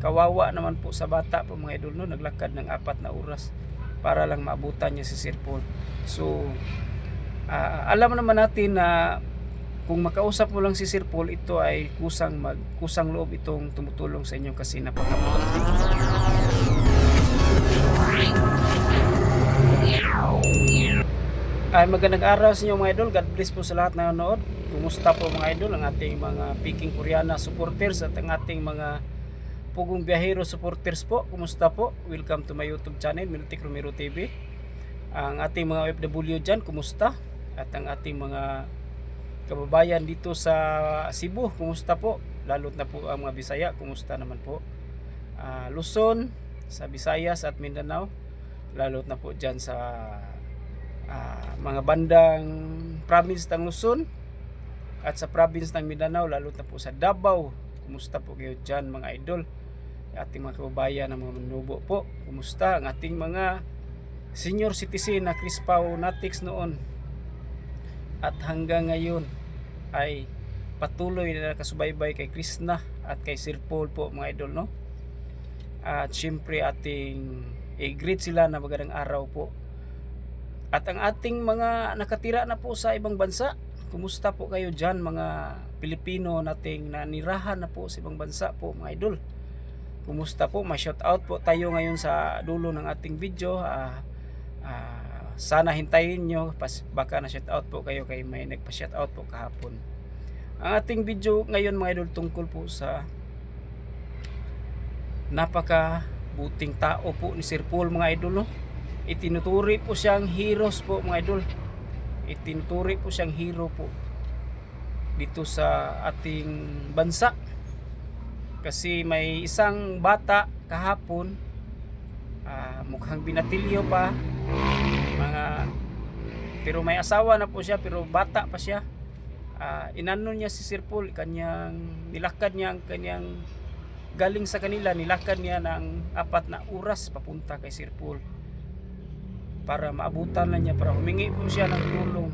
Kawawa naman po sa bata po mga idol, no? Naglakad ng 4 na oras para lang maabutan niya si Sir Paul. So alam naman natin na kung makausap mo lang si Sir Paul, ito ay kusang loob itong tumutulong sa inyo kasi napakabuti. Ay magandang araw sa inyo mga idol. God bless po sa lahat na nanonood. Kumusta po mga idol, ang ating mga Peking Koreana supporters at ang ating mga Pugong Biyahero supporters po. Kumusta po? Welcome to my YouTube channel, Miltic Romero TV. Ang ating mga OFW dyan, kumusta? At ang ating mga kababayan dito sa Cebu, kumusta po? Lalo na po ang mga Bisaya, kumusta naman po? Luzon, sa Visayas at Mindanao, lalo na po dyan sa mga bandang province ng Luzon at sa province ng Mindanao, lalo na po sa Davao. Kumusta po kayo dyan mga idol? Ating mga kababayan ng mga Manubo po, kumusta? Ang ating mga senior citizen na Chris Pao Natics noon at hanggang ngayon ay patuloy na nakasubaybay kay Krishna at kay Sir Paul po mga idol, no? At syempre ating i-greet sila na magandang araw po. At ang ating mga nakatira na po sa ibang bansa, kumusta po kayo dyan mga Pilipino nating nanirahan na po sa ibang bansa po mga idol? Kumusta po? Ma-shout out po tayo ngayon sa dulo ng ating video. Sana hintayin nyo, baka na-shout out po kayo kay may nagpa-shout out po kahapon. Ang ating video ngayon mga idol tungkol po sa napaka buting tao po ni Sir Paul mga idol, no? Itinuturi po siyang heroes po mga idol. Itinuturi po siyang hero po dito sa ating bansa. Kasi may isang bata kahapon, mukhang binatilyo pa, pero may asawa na po siya pero bata pa siya. Inano niya si Sir Paul, nilakad niya ang kanyang galing sa kanila, nilakad niya ng 4 na oras papunta kay Sir Paul para maabutan na niya, para humingi po siya ng tulong.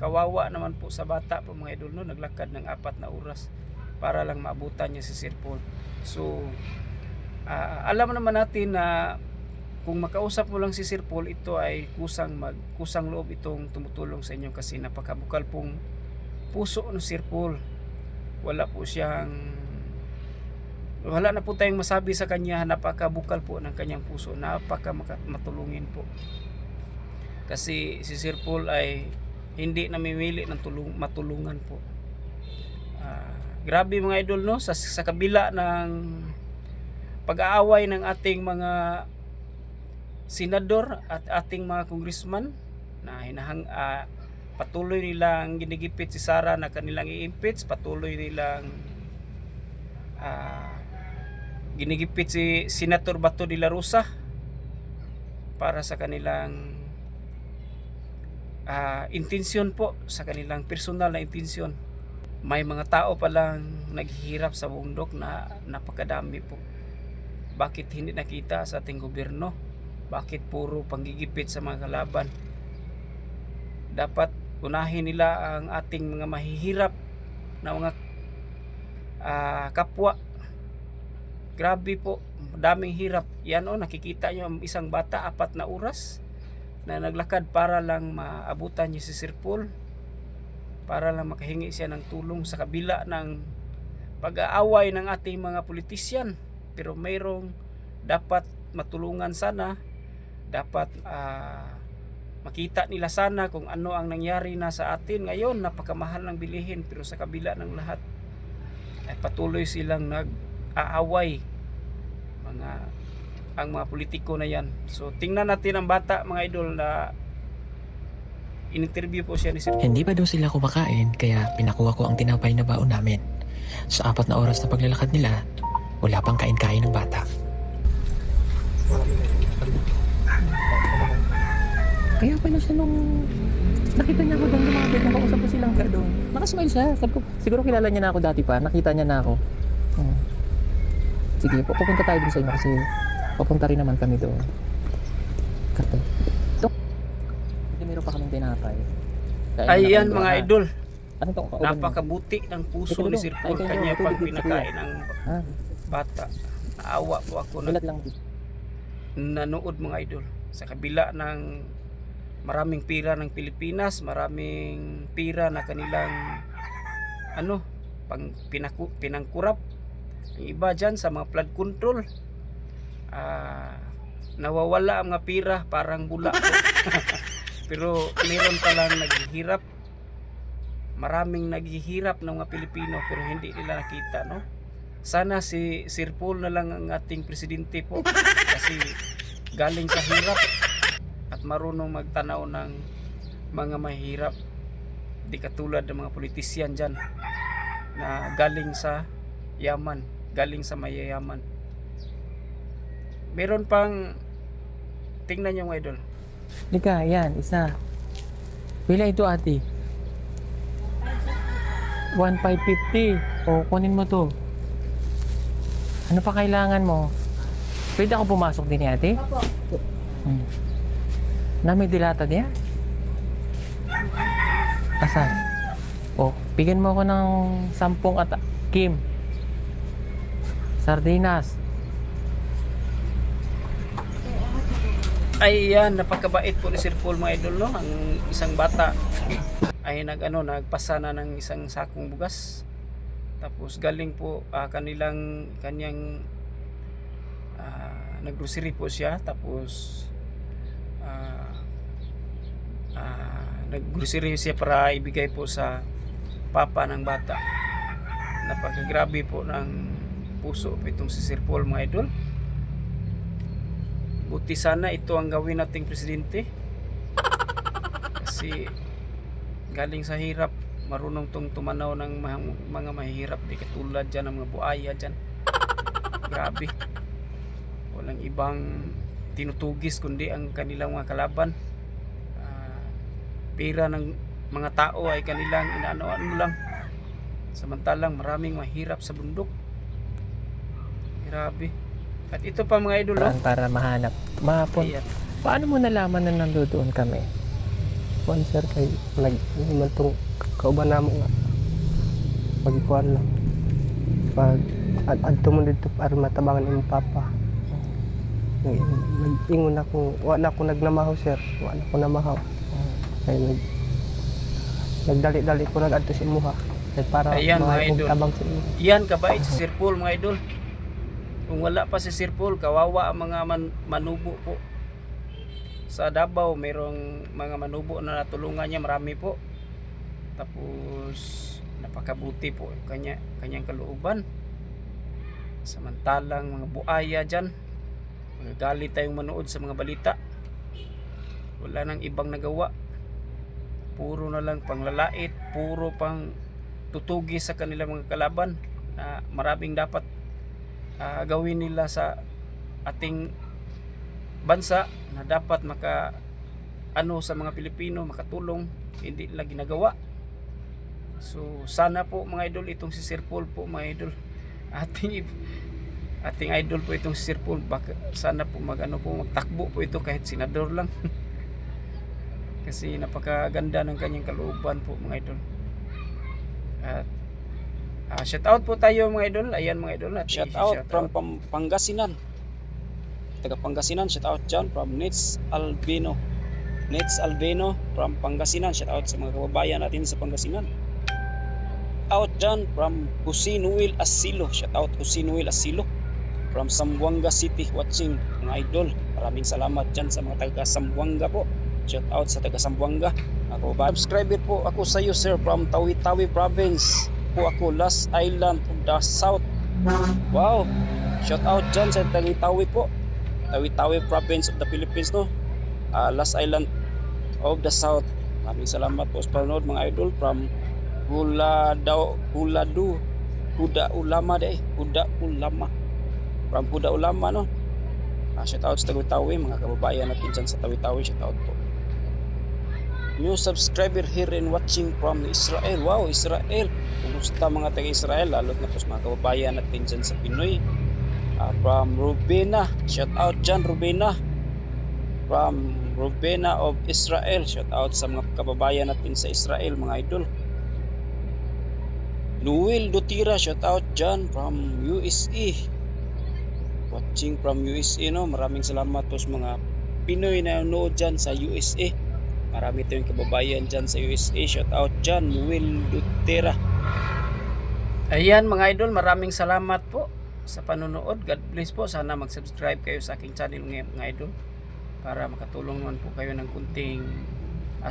Kawawa naman po sa bata po mga idol, no? Naglakad ng 4 na oras para lang maabutan niya si Sir Paul. So alam naman natin na kung makausap mo lang si Sir Paul, ito ay kusang loob itong tumutulong sa inyo kasi napakabukal pong puso ng Sir Paul. Wala na po tayong masabi sa kanya. Napakabukal po ng kanyang puso, matulungin po. Kasi si Sir Paul ay hindi namimili ng matulungan po. Grabe mga idol, no? Sa kabila ng pag-aaway ng ating mga senador at ating mga congressman na patuloy nilang ginigipit si Sara na kanilang i-impeach, patuloy nilang ginigipit si Senator Bato de la Rosa para sa kanilang intensyon po, sa kanilang personal na intensyon. May mga tao palang naghihirap sa bundok na napakadami po. Bakit hindi nakita sa ating gobyerno? Bakit puro panggigipit sa mga kalaban? Dapat unahin nila ang ating mga mahihirap na mga kapwa. Grabe po, daming hirap. Yan nakikita nyo ang isang bata 4 na oras na naglakad para lang maabutan niya si Sir Paul, para lang makahingi siya ng tulong sa kabila ng pag-aaway ng ating mga politisyan. Pero mayroong dapat matulungan sana, dapat makita nila sana kung ano ang nangyari na sa atin ngayon. Napakamahal ng bilihin, pero sa kabila ng lahat ay patuloy silang nag-aaway ang mga politiko na yan. So tingnan natin ang bata mga idol na in-interview po siya ni Sir Paul. Hindi pa daw sila kumakain kaya pinakuha ko ang tinapay na baon namin. Sa 4 na oras na paglalakad nila, wala pang kain-kain ng bata. Kaya pala siya nung nakita niya ako doon, lumapit, nakausap ko silang ka doon. Nakasmile siya. Sabi ko, siguro kilala niya na ako dati pa. Nakita niya na ako. Sige, pupunta tayo dun sa inyo kasi papunta rin naman kami doon. Kato. Hindi, meron pa kaming tinapay. Ayan mga idol, Ano to? napakabuti ng puso ni Sir Paul. Kanya pang pinakain ng bata. Naawa po ako na Ulat lang dito. nanood mga idol. Sa kabila ng maraming pira ng Pilipinas, maraming pira na kanilang pinangkurap. Yung iba dyan sa mga flood control, nawawala ang mga pira, parang bula po. Pero meron palang naghihirap, maraming naghihirap ng mga Pilipino pero hindi nila nakita, no? Sana si Sir Paul na lang ang ating presidente po, kasi galing sa hirap at marunong magtanaw ng mga mahirap, di katulad ng mga politisyan dyan na galing sa yaman, galing sa mayayaman. Meron pang, tingnan nyo mga idol. Lika, yan, isa. Pila ito ate? 1,550. O, kunin mo to. Ano pa kailangan mo? Pwede ako pumasok din ate? Opo. Na may dilata niya? Asan? O, bigyan mo ako ng 10 at Kim. Sardinas. Ay yan, napakabait po ni Sir Paul mga idol, no? Ang isang bata ay nagpasa na ng isang sakong bugas. Tapos galing po kanyang naggrocery po siya. Tapos naggrocery siya para ibigay po sa papa ng bata. Napakagrabe po ng puso po itong si Sir Paul mga idol. Buti sana ito ang gawin nating presidente, kasi galing sa hirap, marunong tong tumanaw ng mga mahihirap, di katulad dyan ng mga buaya dyan. Grabe, walang ibang tinutugis kundi ang kanilang mga kalaban. Pira ng mga tao ay kanilang inaano-ano lang, samantalang maraming mahirap sa bundok. Grabe. At ito pa mga idol, Para mahanap. ayan. Paano mo nalaman na nandoon kami? Kuan sir kay naman tong kauban namo nga pagkuan lang pag adto mo dito para matabangan imong papa. Ingon ako, wala ako nagnamahaw sir, wala ako namahaw. Kay nagdali-dali ko nag-adto sa imuha kay para Ayan, mga idol. tabang sa imuha. Yan kabait si Sir Paul mga idol. Kung wala pa si Sir Paul, kawawa ang mga manubo po. Sa Davao, mayroong mga manubo na natulungan niya, marami po. Tapos napakabuti po kanyang kalooban. Samantalang mga buaya dyan, magagalit tayong manood sa mga balita. Wala nang ibang nagawa. Puro na lang panglalait, puro pang tutugi sa kanilang mga kalaban na maraming dapat gawin nila sa ating bansa, na dapat sa mga Pilipino, makatulong, hindi nila ginagawa. So sana po mga idol, itong si Sir Paul po mga idol, ating idol po itong si Sir Paul, baka sana po magtakbo po ito kahit senador lang. Kasi napakaganda ng kanyang kalooban po mga idol. At shout out po tayo mga idol. Ayan mga idol. Shout out from Pangasinan. Taga Pangasinan, shout out dyan from Nets Albino. Nets Albino from Pangasinan. Shout out sa mga kababayan natin sa Pangasinan. Out dyan from Jose Noel Asilo. Shout out Jose Noel Asilo from Zamboanga City watching mga idol. Maraming salamat dyan sa mga taga Zamboanga po. Shout out sa taga Zamboanga. Subscriber po ako sa iyo sir from Tawi-Tawi Province. Po ako, Last Island of the South. Wow, shout out dyan sa Tawi-Tawi po, Tawi-Tawi Province of the Philippines, no? Last Island of the South. Maraming salamat po sa panonood mga idol from Huda Ulama from Huda Ulama, no? Shout out sa Tawi-Tawi, mga kababayan natin dyan sa Tawi-Tawi, shout out po. New subscriber here and watching from Israel. Wow, Israel. Kumusta mga taga-Israel? Lalo na po sa mga kababayan natin dyan sa Pinoy. From Rubena. Shout out dyan, Rubena. From Rubena of Israel. Shout out sa mga kababayan natin sa Israel, mga idol. Noel Dutira. Shout out dyan from USA. watching from USA, no? Maraming salamat po sa mga Pinoy na nanonood dyan sa USA. Marami tayong kababayan dyan sa USA. Shout out dyan, Will Dutera. Ayan mga idol, maraming salamat po sa panonood. God bless po. Sana mag-subscribe kayo sa aking channel mga idol para makatulong naman po kayo ng kunting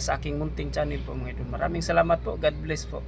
sa aking munting channel po mga idol. Maraming salamat po. God bless po.